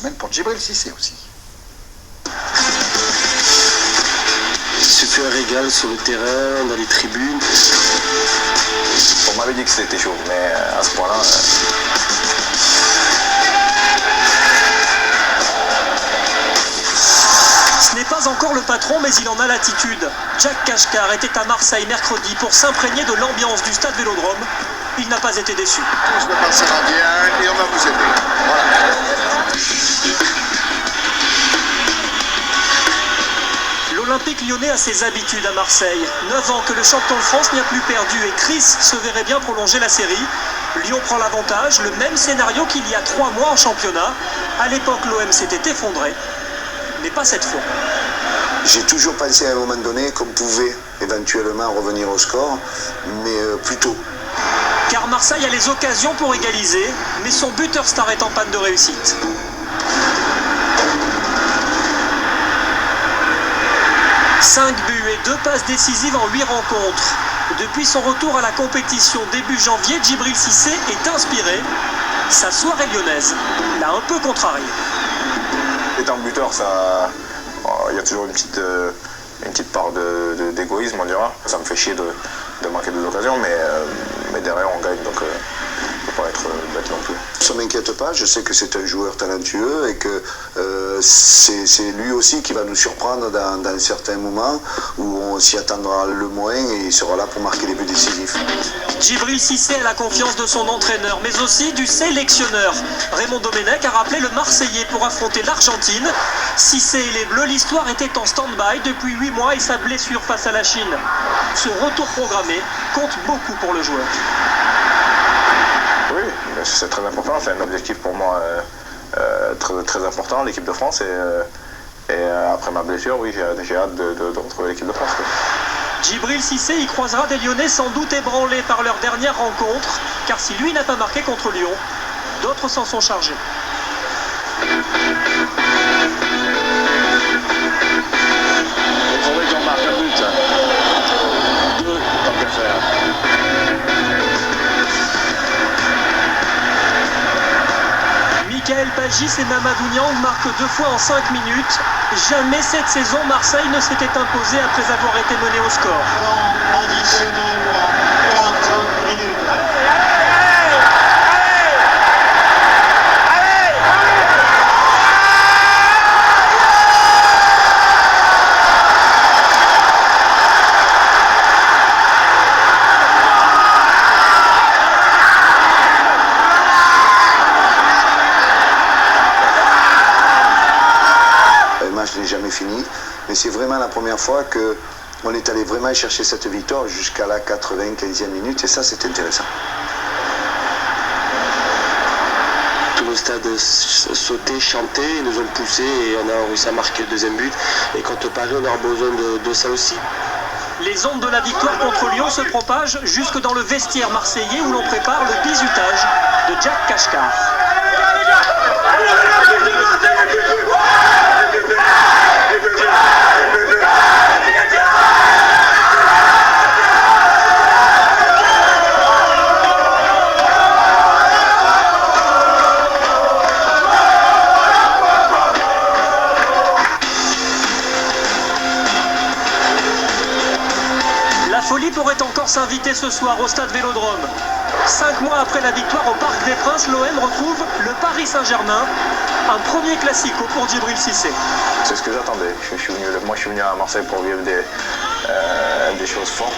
Même pour Djibril Cissé aussi. Ce fut un régal sur le terrain, dans les tribunes. On m'avait dit que c'était chaud, mais à ce point-là... Ce n'est pas encore le patron, mais il en a l'attitude. Jack Kashkar était à Marseille mercredi pour s'imprégner de l'ambiance du stade Vélodrome. Il n'a pas été déçu. Tout se passera bien et on va vous aider. Voilà. L'Olympique lyonnais a ses habitudes à Marseille. 9 ans que le champion de France n'y a plus perdu et Chris se verrait bien prolonger la série. Lyon prend l'avantage, le même scénario qu'il y a 3 mois en championnat. À l'époque, l'OM s'était effondré, mais pas cette fois. J'ai toujours pensé à un moment donné qu'on pouvait éventuellement revenir au score, mais plus tôt. Car Marseille a les occasions pour égaliser, mais son buteur star est en panne de réussite. « 5 buts et 2 passes décisives en 8 rencontres. Depuis son retour à la compétition début janvier, Djibril Cissé est inspiré. Sa soirée lyonnaise l'a un peu contrarié. Étant buteur, il y a toujours une petite part d'égoïsme, on dira. Ça me fait chier de manquer des occasions, mais derrière on gagne, donc il ne faut pas être bête non plus. Ça ne m'inquiète pas, je sais que c'est un joueur talentueux et que c'est lui aussi qui va nous surprendre dans certains moments où on s'y attendra le moins et il sera là pour marquer des buts décisifs. Djibril Cissé a la confiance de son entraîneur, mais aussi du sélectionneur. Raymond Domenech a rappelé le Marseillais pour affronter l'Argentine. Cissé et les Bleus, l'histoire était en stand-by depuis 8 mois et sa blessure face à la Chine. Ce retour programmé compte beaucoup pour le joueur. Oui, c'est très important, c'est un objectif pour moi très, très important, l'équipe de France. Et après ma blessure, oui, j'ai hâte de retrouver l'équipe de France. Oui. Djibril Cissé y croisera des Lyonnais sans doute ébranlés par leur dernière rencontre, car si lui n'a pas marqué contre Lyon, d'autres s'en sont chargés. Il faudrait qu'on marque un but. 2, tant qu'à faire. Michael Pagis et Mamadou Niang marquent 2 fois en 5 minutes. Jamais cette saison, Marseille ne s'était imposé après avoir été mené au score. Additionnel, 4 minutes. Je n'ai jamais fini, mais c'est vraiment la première fois qu'on est allé vraiment chercher cette victoire jusqu'à la 95e minute et ça c'est intéressant. Tout le stade sautait, chantait, ils nous ont poussé et on a réussi à marquer le deuxième but. Et contre Paris, on aura besoin de ça aussi. Les ondes de la victoire contre Lyon se propagent jusque dans le vestiaire marseillais où l'on prépare le bizutage de Jack Kashkar. La folie pourrait encore s'inviter ce soir au stade Vélodrome. 5 mois après la victoire au Parc des Princes, l'OM retrouve le Paris Saint-Germain. Un premier classico pour Djibril Cissé. C'est ce que j'attendais. Moi je suis venu à Marseille pour vivre des choses fortes.